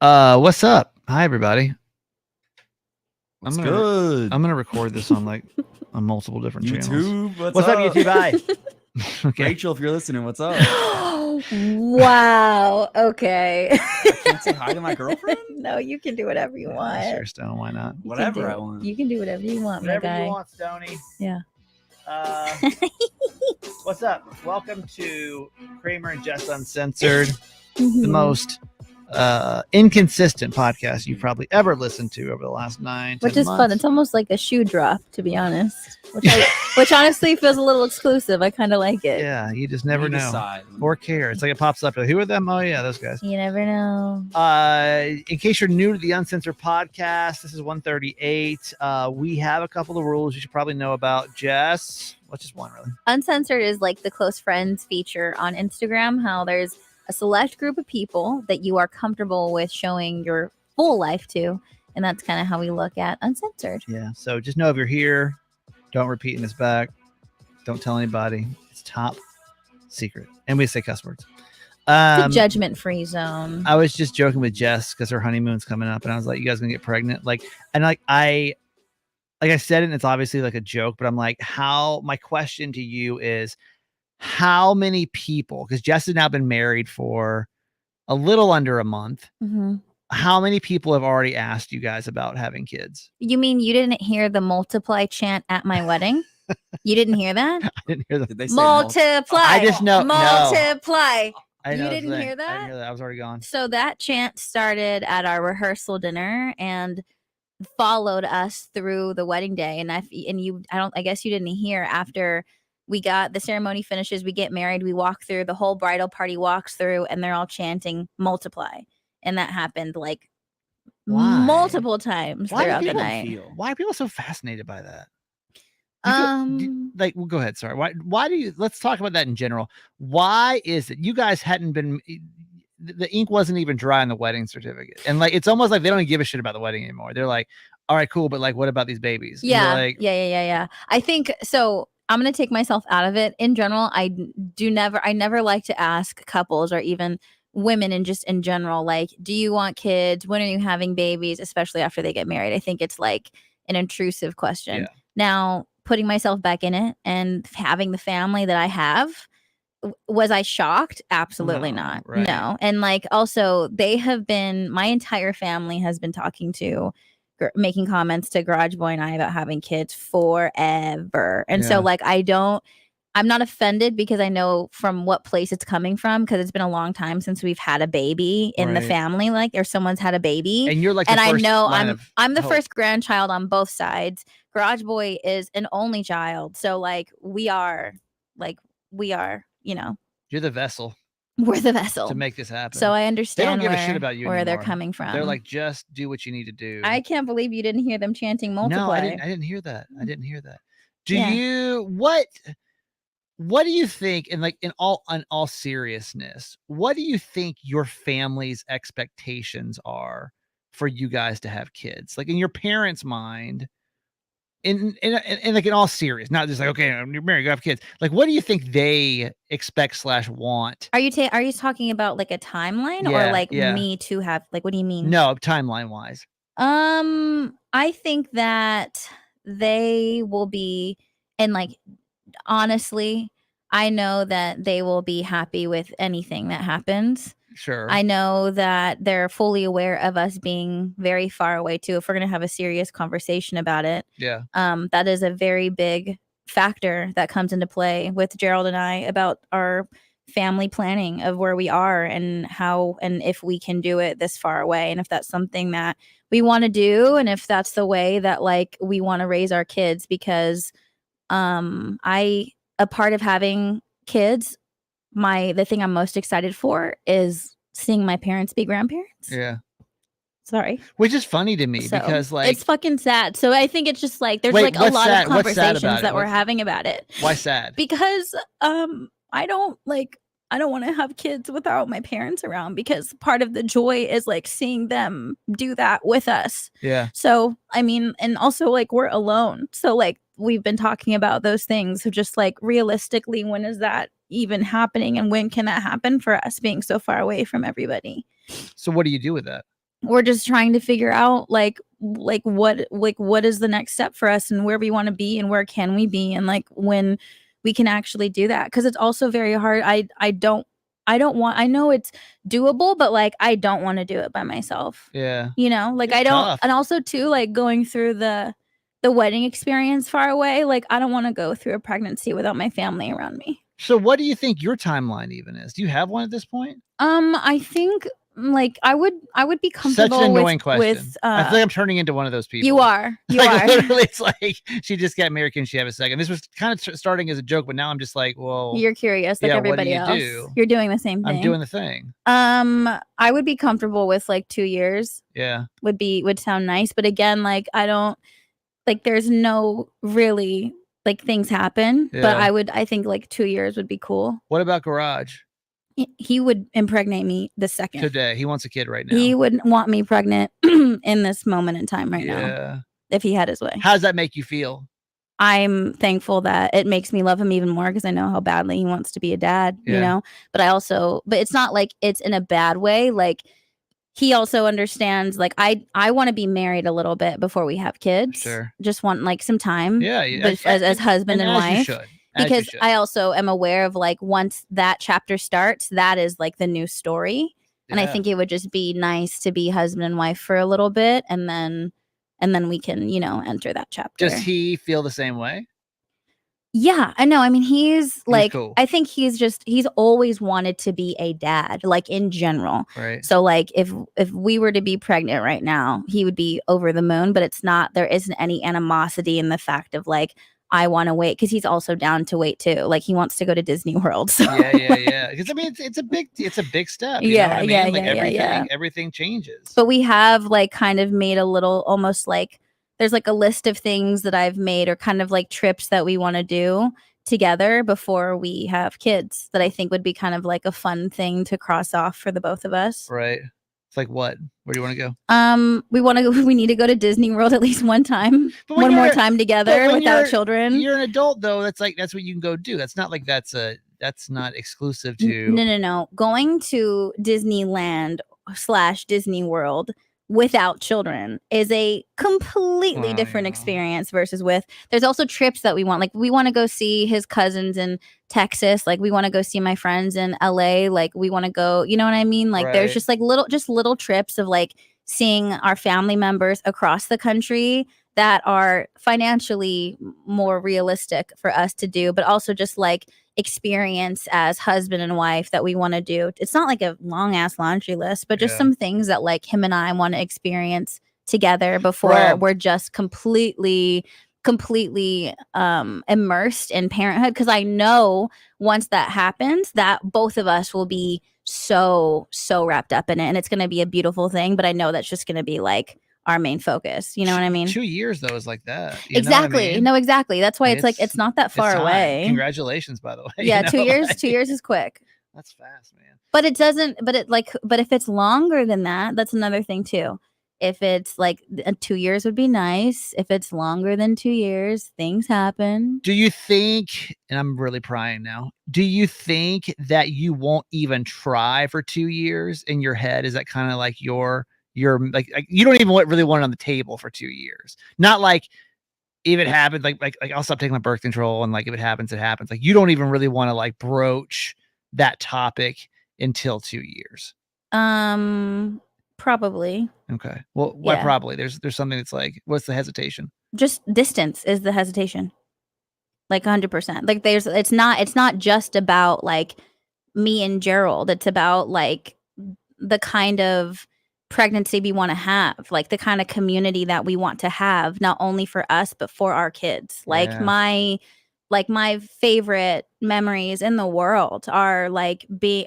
What's up? Hi, everybody. What's good? I'm gonna record this on on multiple different channels. YouTube, What's up, YouTube? Hi. Okay. Rachel, if you're listening, what's up? Wow. Okay. I can't say hi to my girlfriend? No, you can do whatever you want. Sure, Stone. Why not? Whatever I want. You can do whatever you want, Whatever my guy. you want, Stoney. Yeah. What's up? Welcome to Kramer and Jess Uncensored, Mhm. the most inconsistent podcast you've probably ever listened to over the last 9 Which 10 is fun. months. It's almost like a shoe drop, to be honest. Which honestly feels a little exclusive. I kind of like it. Yeah, you just never You know decide. or care. It's like it pops up. Who are them? Oh yeah, those guys. You never know. In case you're new to the Uncensored podcast, this is 138. We have a couple of rules you should probably know about. Jess, what's just one really? Uncensored is like the close friends feature on Instagram, how there's a select group of people that you are comfortable with showing your full life to. And that's kind of how we look at Uncensored. Yeah. So just know if you're here, don't repeat this back. Don't tell anybody. It's top secret. And we say cuss words. It's a judgment-free zone. I was just joking with Jess because her honeymoon's coming up, and I was like, "You guys gonna get pregnant?" I said it, and it's obviously like a joke, but I'm like, my question to you is, how many people? Because Jess has now been married for a little under a month. Mm-hmm. How many people have already asked you guys about having kids? You mean you didn't hear the multiply chant at my wedding? You didn't hear that? I didn't hear that. Did they say multiply? I just know. Multiply. No. You didn't hear that? I didn't hear that. I was already gone. So that chant started at our rehearsal dinner and followed us through the wedding day. And I guess you didn't hear after we got the ceremony finishes, we get married, we walk through, the whole bridal party walks through, and they're all chanting multiply. And that happened like multiple times throughout the night. Why are people so fascinated by that? Well, go ahead. Sorry. Why do you? Let's talk about that in general. Why is it you guys hadn't been? The ink wasn't even dry on the wedding certificate, and it's almost like they don't even give a shit about the wedding anymore. They're like, all right, cool, but what about these babies? Yeah, yeah. I think so. I'm gonna take myself out of it. In general, I never like to ask couples or even women and just in general, like, do you want kids? When are you having babies? Especially after they get married. I think it's like an intrusive question. Yeah. Now, putting myself back in it and having the family that I have, was I shocked? Absolutely not. Right. No. And also my entire family has been talking to, making comments to Garage Boy and I about having kids forever. And so I'm not offended because I know from what place it's coming from, because it's been a long time since we've had a baby in the family, or someone's had a baby. And you're and I know I'm the first grandchild on both sides. Garage Boy is an only child. So we are, you're the vessel. We're the vessel to make this happen. So I understand they don't give a shit about you where anymore. they're coming from. They're like, just do what you need to do. I can't believe you didn't hear them chanting multiply. No, I didn't hear that. What do you think, and in all seriousness, what do you think your family's expectations are for you guys to have kids? In your parents' mind, in all serious, not just okay, you're married, you have kids. What do you think they expect / want? Are you talking about a timeline or me to have what do you mean? No, timeline wise. I think that they will be, and honestly, I know that they will be happy with anything that happens. Sure. I know that they're fully aware of us being very far away too. If we're going to have a serious conversation about it. Yeah. That is a very big factor that comes into play with Gerald and I about our family planning of where we are and how, and if we can do it this far away. And if that's something that we want to do. And if that's the way that we want to raise our kids, because a part of having kids, the thing I'm most excited for is seeing my parents be grandparents. Yeah. Sorry. Which is funny to me because it's fucking sad. So I think it's just there's a lot of conversations that we're having about it. Why sad? Because I don't want to have kids without my parents around, because part of the joy is seeing them do that with us. Yeah. So I mean, and also we're alone. So we've been talking about those things. So just realistically, when is that even happening, and when can that happen for us being so far away from everybody? So what do you do with that? we're just trying to figure out like what is the next step for us and where we want to be and where can we be and like when we can actually do that, because it's also very hard. I don't want, I know it's doable, but like I don't want to do it by myself. Yeah. Like It's I don't tough. and also too, like going through the wedding experience far away, like I don't want to go through a pregnancy without my family around me. So what do you think your timeline even is? Do you have one at this point? I think like I would be Such comfortable an annoying with question. I feel like I'm turning into one of those people. you are Like literally, it's like she just got married. Can she have a second? This was kind of starting as a joke, but now I'm just like, well, you're curious, like yeah, everybody what do you else. do? You're doing the same thing. I'm doing the thing. I would be comfortable with like 2 years. Yeah, would sound nice, but again, like I don't like there's no really like things happen, but Yeah. I think like 2 years would be cool. What about Garage He would impregnate me the second. today? He wants a kid right now. He wouldn't want me pregnant in this moment in time right now Yeah. if he had his way. How does that make you feel? I'm thankful that it makes me love him even more because I know how badly he wants to be a dad, you Yeah. know? But it's not like it's in a bad way. Like he also understands, like I want to be married a little bit before we have kids. Sure. Just want like some time. Yeah, But as husband and as you wife. should. Because I also am aware of like once that chapter starts, that is like the new story. And I think it would just be nice to be husband and wife for a little bit and then we can, enter that chapter. Does he feel the same way? Yeah, I know. I mean, he's like, cool. I think he's always wanted to be a dad, like in general. Right. So like if we were to be pregnant right now, he would be over the moon, but there isn't any animosity in the fact of like, I want to wait, because he's also down to wait too. Like he wants to go to Disney World. So Yeah. Because I mean, it's a big step. You know what I mean? Like everything changes. But we have like kind of made a little, almost like there's like a list of things that I've made or kind of like trips that we want to do together before we have kids that I think would be kind of like a fun thing to cross off for the both of us. Right. It's like what? Where do you want to go? We need to go to Disney World at least one time. One more time together without children. You're an adult though. That's what you can go do. That's not like that's not exclusive to No. Going to Disneyland / Disney World without children is a completely different experience versus with. There's also trips that we want. Like we want to go see his cousins in Texas. Like we want to go see my friends in LA. Like we want to go, you know what I mean? Like there's just like little trips of like seeing our family members across the country that are financially more realistic for us to do, but also just like experience as husband and wife that we want to do. It's not like a long ass laundry list, but just some things that like him and I want to experience together before we're just completely immersed in parenthood. Because I know once that happens, that both of us will be so wrapped up in it, and it's going to be a beautiful thing. But I know that's just going to be like our main focus. You know what I mean? 2 years though is like that. Exactly. I mean? No, exactly. That's why it's not that far away. Congratulations, by the way. Yeah, 2 years. 2 years is quick. That's fast, man. But it doesn't. But if it's longer than that, that's another thing too. If it's like 2 years would be nice. If it's longer than 2 years, things happen. Do you think, and I'm really prying now, do you think that you won't even try for 2 years in your head? Is that kind of like you're like you don't even really want it on the table for 2 years? Not like if it happens, like I'll stop taking my birth control, and like if it happens, it happens. Like you don't even really want to like broach that topic until 2 years. Probably. Okay. Well, why probably? There's something that's like, what's the hesitation? Just distance is the hesitation. Like 100%. Like it's not just about like me and Gerald. It's about like the kind of pregnancy we want to have, like the kind of community that we want to have, not only for us but for our kids. Like my favorite memories in the world are like being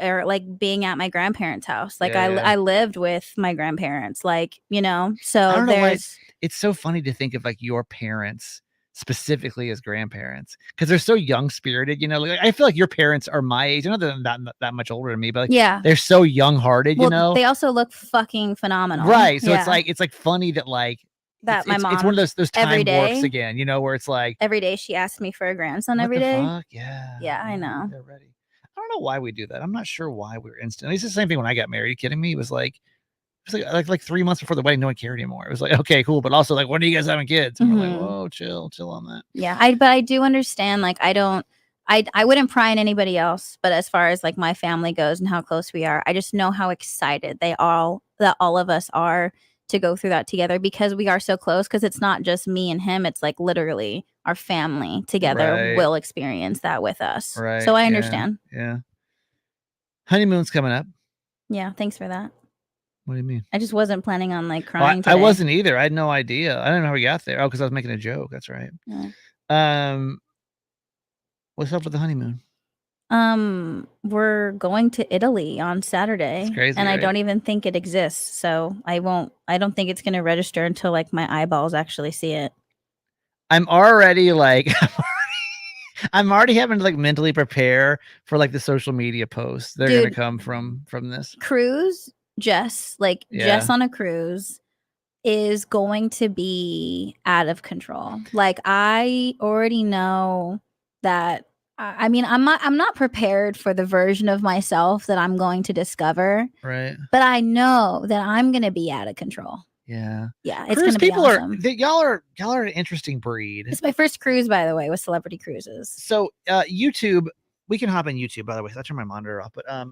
at my grandparents' house. Like I lived with my grandparents, like, so I don't know why it's so funny to think of like your parents specifically as grandparents, because they're so young spirited, like I feel like your parents are my age. I know they're not that much older than me, but like, they're so young hearted, they also look fucking phenomenal, right? So it's like funny that like that my mom, it's one of those time warps again, where it's like every day she asks me for a grandson every day. Fuck? Yeah, I know. They're ready. I don't know why we do that. I'm not sure why we're instant. It's the same thing when I got married. Are you kidding me? It was like was like 3 months before the wedding. No one cared anymore. It was like, okay, cool, but also like, when are you guys having kids? And we're like, whoa, chill on that. Yeah, but I do understand. Like, I wouldn't pry on anybody else, but as far as like my family goes and how close we are, I just know how excited that all of us are to go through that together because we are so close. Because it's not just me and him; it's like literally our family together will experience that with us. Right. So I understand. Yeah. Honeymoon's coming up. Yeah. Thanks for that. What do you mean? I just wasn't planning on like crying today. I wasn't either. I had no idea. I don't know how we got there. Oh, because I was making a joke. That's right. Yeah. What's up with the honeymoon? We're going to Italy on Saturday. It's crazy, and right? I don't even think it exists. So I don't think it's going to register until like my eyeballs actually see it. I'm already like, I'm already having to like mentally prepare for like the social media posts. They're going to come from this cruise. Jess on a cruise is going to be out of control. Like, I already know that. I mean, I'm not prepared for the version of myself that I'm going to discover. Right. But I know that I'm going to be out of control. Yeah. Yeah. It's going to be awesome. Y'all are an interesting breed. It's my first cruise, by the way, with Celebrity Cruises. So YouTube, we can hop on YouTube, by the way. So I'll turn my monitor off. But I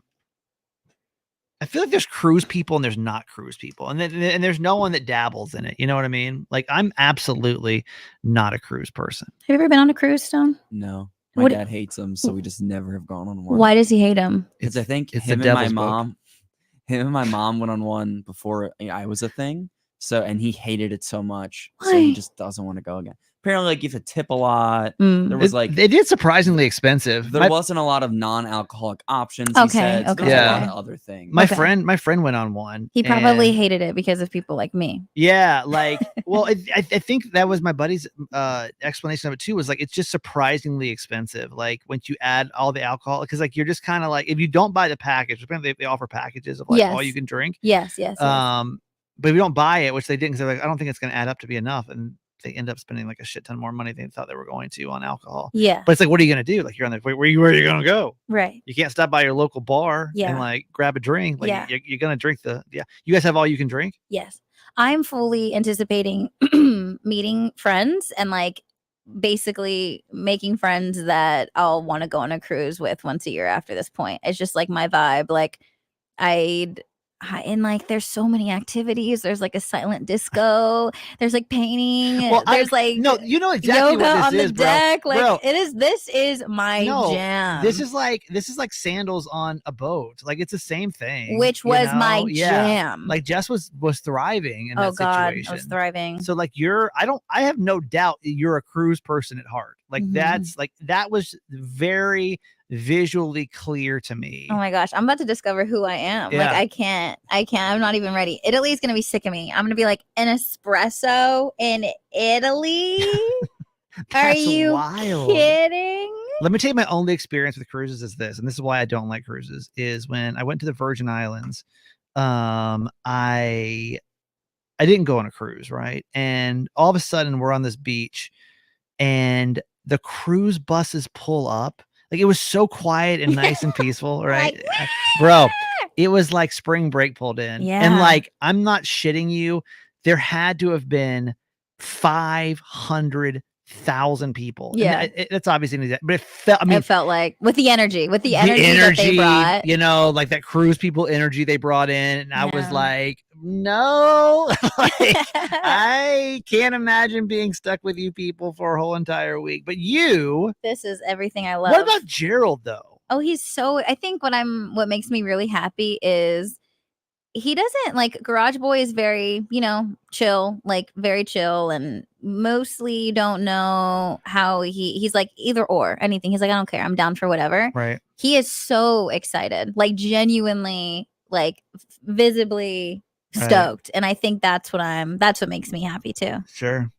feel like there's cruise people and there's not cruise people. And there's no one that dabbles in it. You know what I mean? Like, I'm absolutely not a cruise person. Have you ever been on a cruise, Stone? No. My dad hates them, so we just never have gone on one. Why does he hate them? Because I think him and my mom went on one before I was a thing. So, and he hated it so much. Why? So he just doesn't want to go again. Apparently, like, you have to tip a lot. There was like, it is surprisingly expensive. There wasn't a lot of non-alcoholic options. He said. So there was a lot of other things. My friend went on one. He probably hated it because of people like me. Yeah, like, well, I think that was my buddy's explanation of it too. Was like, it's just surprisingly expensive. Like, once you add all the alcohol, because like you're just kind of like, if you don't buy the package, apparently they offer packages of like all you can drink. Yes. But if you don't buy it, which they didn't, because they're like, I don't think it's going to add up to be enough, and they end up spending like a shit ton more money than they thought they were going to on alcohol. Yeah. But it's like, what are you going to do? Like, you're on the where are you going to go? Right. You can't stop by your local bar and like grab a drink. Like, you're going to drink you guys have all you can drink? Yes. I'm fully anticipating meeting friends and like basically making friends that I'll want to go on a cruise with once a year after this point. It's just like my vibe. Like, and like there's so many activities. There's like a silent disco. There's like painting. Well, there's like no, you know exactly yoga what this on the is, deck. Bro. Like, bro. This is my jam. This is like sandals on a boat. Like, it's the same thing. Which was my jam. Like, Jess was thriving in that situation. I was thriving. So like I have no doubt you're a cruise person at heart. Like that's like that was very visually clear to me. Oh my gosh, I'm about to discover who I am. Yeah. Like, I can't. I'm not even ready. Italy's gonna be sick of me. I'm gonna be like, an espresso in Italy. Are you kidding? Let me tell you, my only experience with cruises is this, and this is why I don't like cruises, is when I went to the Virgin Islands. I didn't go on a cruise, right? And all of a sudden we're on this beach and the cruise buses pull up. Like, it was so quiet and nice and peaceful, right? Like, bro, it was like spring break pulled in. Yeah. And like, I'm not shitting you. There had to have been 500,000 people. Yeah. That's obviously, but it felt, it felt like with the energy that they brought, you know, like that cruise people energy they brought in. And I was like, no, like, I can't imagine being stuck with you people for a whole entire week. But this is everything I love. What about Gerald though? Oh, I think what makes me really happy is he doesn't like Garage Boy is very, chill, like very chill, and mostly don't know how he's like either or anything. He's like, I don't care. I'm down for whatever. Right. He is so excited, like genuinely, like visibly stoked. Right. And I think that's what makes me happy too. Sure.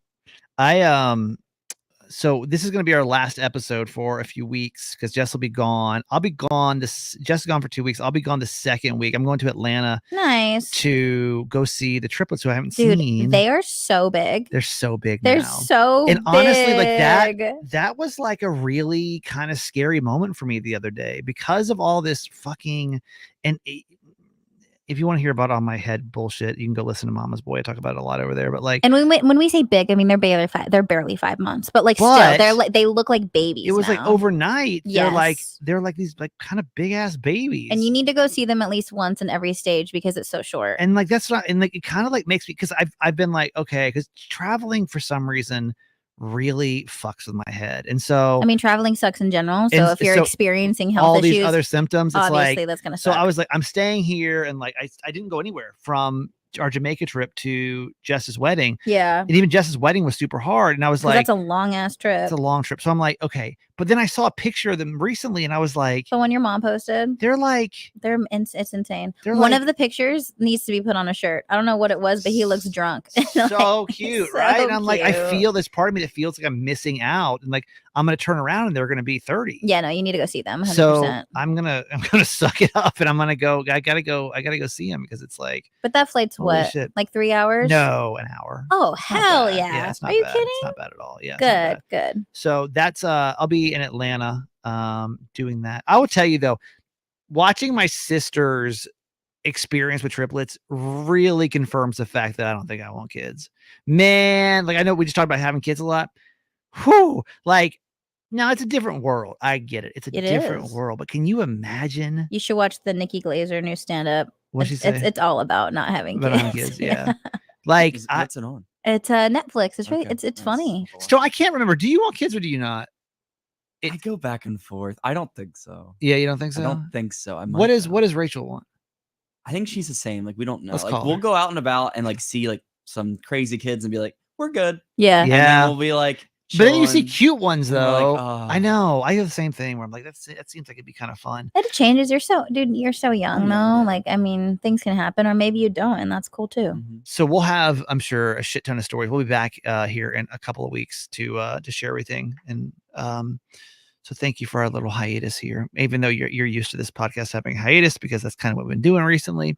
So this is going to be our last episode for a few weeks because Jess will be gone. I'll be gone. Jess is gone for 2 weeks. I'll be gone the second week. I'm going to Atlanta. Nice. To go see the triplets who I haven't seen. Dude, they are so big. They're so big They're now. so and big. honestly, like that was like a really kind of scary moment for me the other day because of all this fucking, and if you want to hear about all my head bullshit, you can go listen to Mama's Boy. I talk about it a lot over there. But like, And when we say big, I mean they're barely 5 months, but like still, they look like babies. It was now. like overnight. Yes. They're like these like kind of big ass babies. And you need to go see them at least once in every stage because it's so short. And like that's not, and like it kind of like makes me, because I've been like, okay, because traveling for some reason really fucks with my head. And so I mean, traveling sucks in general. So if you're experiencing health all issues, these other symptoms, it's obviously like that's gonna suck. So I was like, I'm staying here, and like I didn't go anywhere from our Jamaica trip to Jess's wedding. Yeah. And even Jess's wedding was super hard. And I was like, that's a long ass trip. It's a long trip. So I'm like, okay. But then I saw a picture of them recently and I was like, the one your mom posted, it's insane. One of the pictures needs to be put on a shirt. I don't know what it was, but he looks drunk. So cute, so right? And I'm like, I cute. feel this part of me that feels like I'm missing out. And like, I'm going to turn around and they're going to be 30. Yeah, no, you need to go see them. 100%. So I'm going to suck it up and I'm going to go, I got to go see them because it's like, but that flight's what? Shit. Like 3 hours? No, an hour. Oh, hell yeah. Yeah, it's not Are you bad. kidding? It's not bad at all. Yeah. Good. So that's, I'll be in Atlanta doing that. I will tell you though, watching my sister's experience with triplets really confirms the fact that I don't think I want kids. Man, like I know we just talked about having kids a lot. Whew, like now it's a different world. I get it. It's a different world. But can you imagine? You should watch the Nikki Glaser new stand-up. What's she say? It's all about not having kids. Yeah. Like what's it on? It's Netflix. It's really it's funny. So I can't remember. Do you want kids or do you not? I go back and forth. I don't think so. Yeah, you don't think so? I don't think so. What does Rachel want? I think she's the same. Like we don't know. Let's like call we'll her. go out and about and like see like some crazy kids and be like, we're good. Yeah. And then we'll be like, but then you see cute ones though. Like, oh. I know. I have the same thing where I'm like, that seems like it'd be kind of fun. It changes. You're so young though. Like, I mean, things can happen, or maybe you don't, and that's cool too. Mm-hmm. So we'll have, I'm sure, a shit ton of stories. We'll be back here in a couple of weeks to share everything. And so thank you for our little hiatus here, even though you're used to this podcast having a hiatus because that's kind of what we've been doing recently.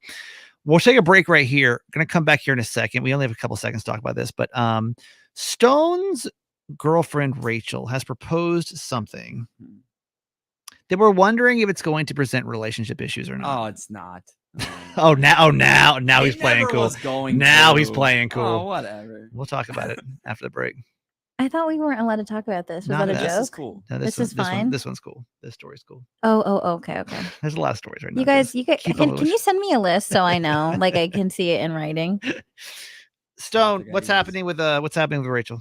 We'll take a break right here. Going to come back here in a second. We only have a couple seconds to talk about this, but Stone's girlfriend Rachel has proposed something that we're wondering if it's going to present relationship issues or not. Oh, it's not. Now he's playing cool. He's playing cool. Oh, whatever. We'll talk about it after the break. I thought we weren't allowed to talk about this. Was that a joke? This is cool. No, this is fine. This one's cool. This story's cool. Oh, okay. There's a lot of stories right now. You guys, can you send me a list so I know, like I can see it in writing? Stone, what's happening with Rachel?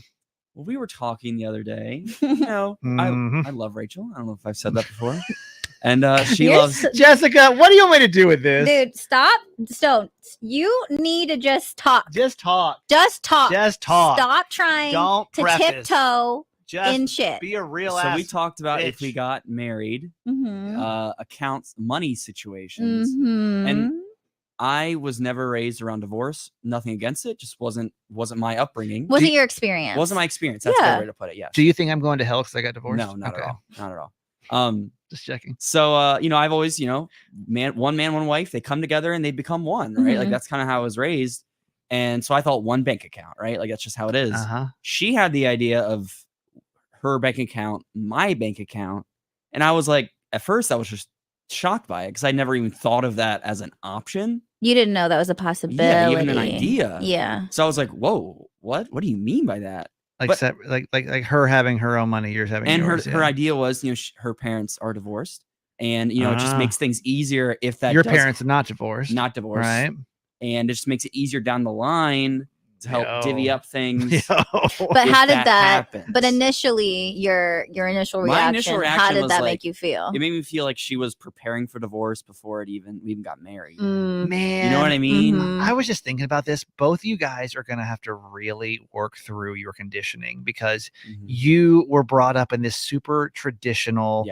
Well, we were talking the other day. You know, I love Rachel. I don't know if I've said that before. And she loves Jessica. What do you want me to do with this? Dude, stop. Stone, you need to just talk. Just talk. Stop trying to tiptoe in shit. Be a real So ass we talked about bitch. if we got married, accounts, money situations. Mm-hmm. And I was never raised around divorce. Nothing against it. Just wasn't my upbringing. Wasn't your experience. Wasn't my experience. That's the way to put it. Yeah. Do you think I'm going to hell because I got divorced? No, not at all. Not at all. Just checking. So I've always, one man, one wife, they come together and they become one, right? Like that's kind of how I was raised. And so I thought one bank account, right? Like that's just how it is. She had the idea of her bank account, my bank account. And I was like, at first I was just shocked by it because I never even thought of that as an option. You didn't know that was a possibility. Yeah, even an idea. Yeah. So I was like, whoa, what do you mean by that? Like her having her own money, yours having yours. And her idea was, her parents are divorced, and it just makes things easier if that your parents are not divorced, right? And it just makes it easier down the line to help divvy up things. But how did that? Happens. But initially, your initial reaction, how did that make you feel? It made me feel like she was preparing for divorce before we even got married. Man, you know what I mean? I was just thinking about this. Both of you guys are going to have to really work through your conditioning because you were brought up in this super traditional,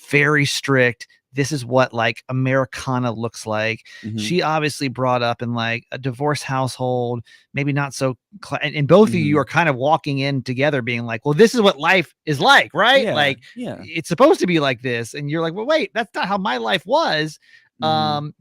very strict. This is what like Americana looks like. She obviously brought up in like a divorce household, maybe not so. And both of you are kind of walking in together being like, well, this is what life is like, right? It's supposed to be like this. And you're like, well, wait, that's not how my life was.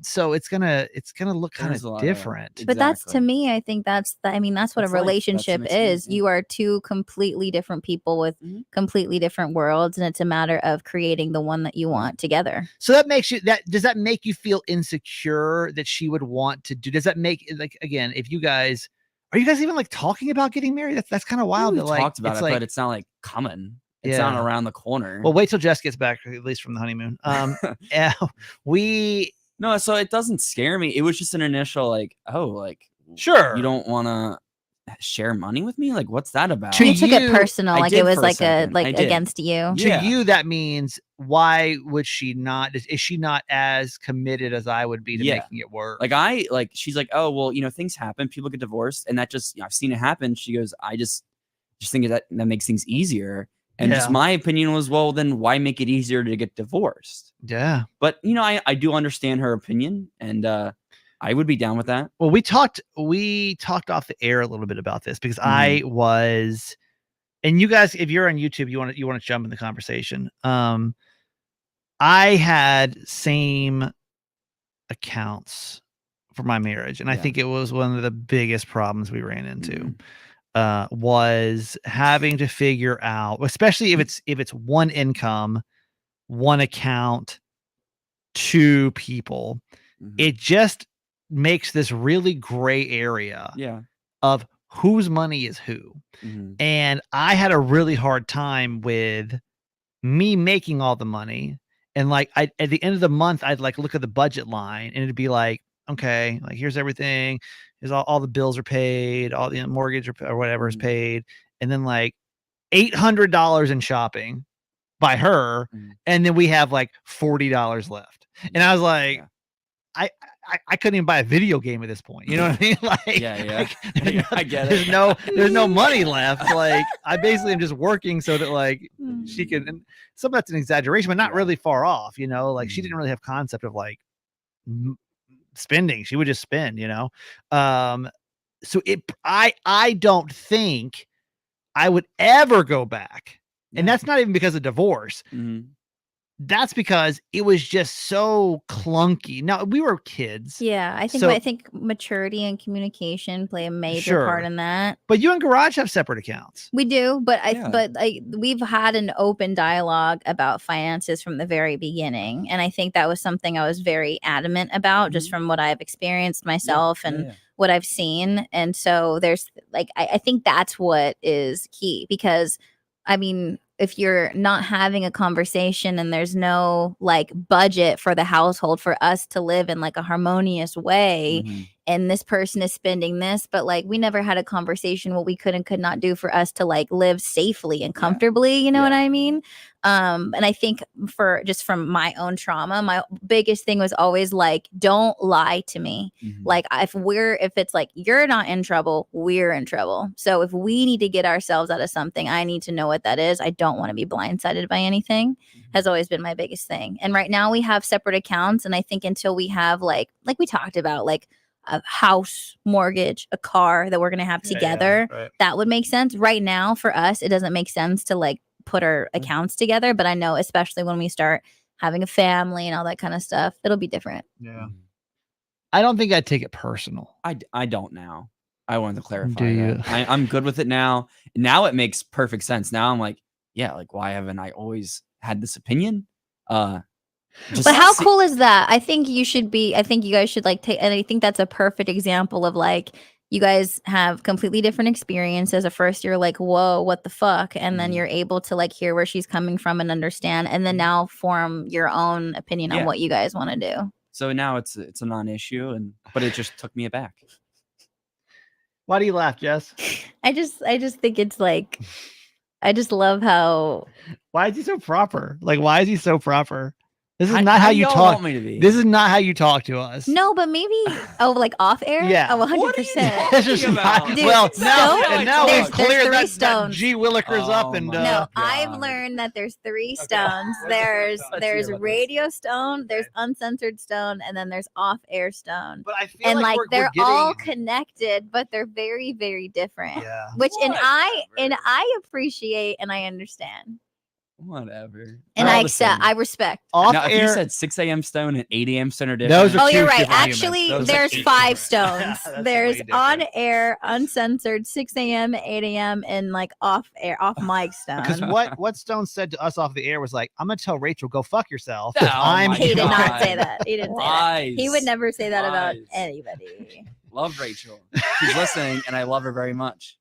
So it's gonna look kind There's of a lot of different. But that's, to exactly. me, I think that's I mean, that's what That's a life. That's relationship an experience, is. yeah. You are two completely different people with completely different worlds, and it's a matter of creating the one that you want together. So that makes you does that make you feel insecure that she would want to do? Does that make, like, again, if you guys are you guys even like talking about getting married? That's kind of wild. We've That like talked about it's it, like, but it's not like coming. It's yeah. not around the corner. Well, wait till Jess gets back, at least from the honeymoon. Yeah, No, so it doesn't scare me. It was just an initial like, oh, like sure. you don't want to share money with me? Like, what's that about? To You took it you, personal, I like did it was for a like second. I did. against you. To Yeah. you, that means, why would she not? Is she not as committed as I would be to making it work? Like she's like, oh well, things happen, people get divorced, and that just I've seen it happen. She goes, I just think that makes things easier. And just my opinion was, well, then why make it easier to get divorced? Yeah. But I do understand her opinion, and I would be down with that. Well, we talked off the air a little bit about this, because I was, and you guys, if you're on YouTube, you want to jump in the conversation. I had same accounts for my marriage, and I think it was one of the biggest problems we ran into. Was having to figure out, especially if it's one income, one account, two people, it just makes this really gray area of whose money is who. And I had a really hard time with me making all the money. And like, at the end of the month, I'd like look at the budget line and it'd be like, okay, like here's everything. Here's all the bills are paid, all the mortgage or whatever is paid. And then like $800 in shopping by her. And then we have like $40 left. And I was like, I couldn't even buy a video game at this point. You know what I mean? Like, I get it. There's no money left. Like, I basically am just working so that like she can, and some of that's an exaggeration, but not really far off, like she didn't really have concept of like spending. She would just spend, so I don't think I would ever go back. And that's not even because of divorce. That's because it was just so clunky. Now, we were kids. Yeah, I think maturity and communication play a major part in that. But you and Garage have separate accounts. We do, but we've had an open dialogue about finances from the very beginning, and I think that was something I was very adamant about, just from what I've experienced myself and what I've seen. And so there's like, I think that's what is key, because I mean, if you're not having a conversation and there's no like budget for the household for us to live in like a harmonious way, and this person is spending this, but like we never had a conversation what we could and could not do for us to like live safely and comfortably, you know what I mean? And I think from my own trauma, my biggest thing was always like, don't lie to me. Like if it's like, you're not in trouble, we're in trouble. So if we need to get ourselves out of something, I need to know what that is. I don't want to be blindsided by anything, has always been my biggest thing. And right now we have separate accounts. And I think until we have like we talked about, like a house mortgage, a car that we're going to have together, that would make sense. Right now for us, it doesn't make sense to like put our accounts together, but I know especially when we start having a family and all that kind of stuff, it'll be different. I don't think I'd take it personal. I don't now. I wanted to clarify that. I'm good with it now. Now it makes perfect sense. Now I'm like, yeah, like why haven't I always had this opinion? But how cool is that? I think you guys should like take, and I think that's a perfect example of like, you guys have completely different experiences. At first you're like, whoa, what the fuck? And then you're able to like hear where she's coming from and understand, and then now form your own opinion on what you guys want to do. So now it's a non-issue, but it just took me aback. Why do you laugh, Jess? I just think it's like, I just love how. Why is he so proper? Like, why is he so proper? This is not how you talk. Want me to be? This is not how you talk to us. No, but maybe like off air. Yeah. Oh, 100%. Dude, well, now there's we've cleared three that stones. G Willikers up, and no, I've learned that there's 3 stones. There's radio stone, there's uncensored stone, and then there's off air stone. But I feel like they're we're all connected, but they're very, very different. Yeah. Which and I appreciate and I understand. Whatever. And They're all I the accept. same. I respect. Off Now, if you air. said 6 a.m. Stone and 8 a.m. Stone are Those different. are Oh, you're two right. different humans. Actually, Those are there's two 5 different. stones. That's There's way on different. air, uncensored, 6 a.m., 8 a.m., and like off air, off mic stone. Because what Stone said to us off the air was like, I'm gonna tell Rachel, go fuck yourself. Oh I'm my He did not God. say that. He didn't say that. He would Lies. never say that about Lies. anybody. Love Rachel. She's listening, and I love her very much.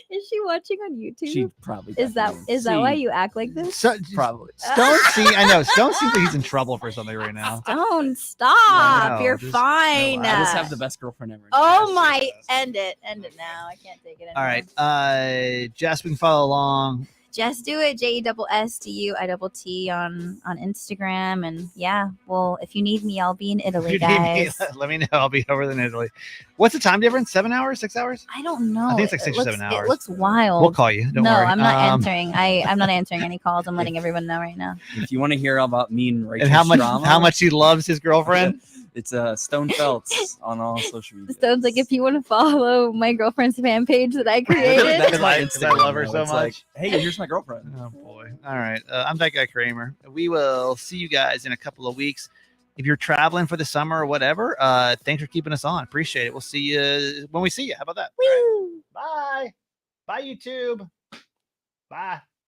Is she watching on YouTube? She probably Is that why you act like this? So, probably. Stone I know Stone seems like he's in trouble for something right now. Stone, stop. No, You're just fine. relax. I just have the best girlfriend ever. Oh Yes, my! yes. End it now. I can't take it anymore. All right, Jess, we can follow along. Just do it. JESSDUITT on Instagram, and yeah. Well, if you need me, I'll be in Italy, If you need me, guys. let me know. I'll be over in Italy. What's the time difference? 7 hours? 6 hours? I don't know. I think it's like 6 or 7 It hours. looks wild. We'll call you. Don't no, worry. I'm not answering. I'm not answering any calls. I'm letting everyone know right now. If you want to hear about me and Rachel And drama, how much he loves his girlfriend. it's Stone Felts on all social media. Stone's like, if you want to follow my girlfriend's fan page that I created, That's my Because I Instagram. love her though. so It's much. like, hey, here's my girlfriend. Oh boy. All right. I'm that guy Kramer. We will see you guys in a couple of weeks. If you're traveling for the summer or whatever, thanks for keeping us on. Appreciate it. We'll see you when we see you. How about that? All right. Bye. Bye, YouTube. Bye.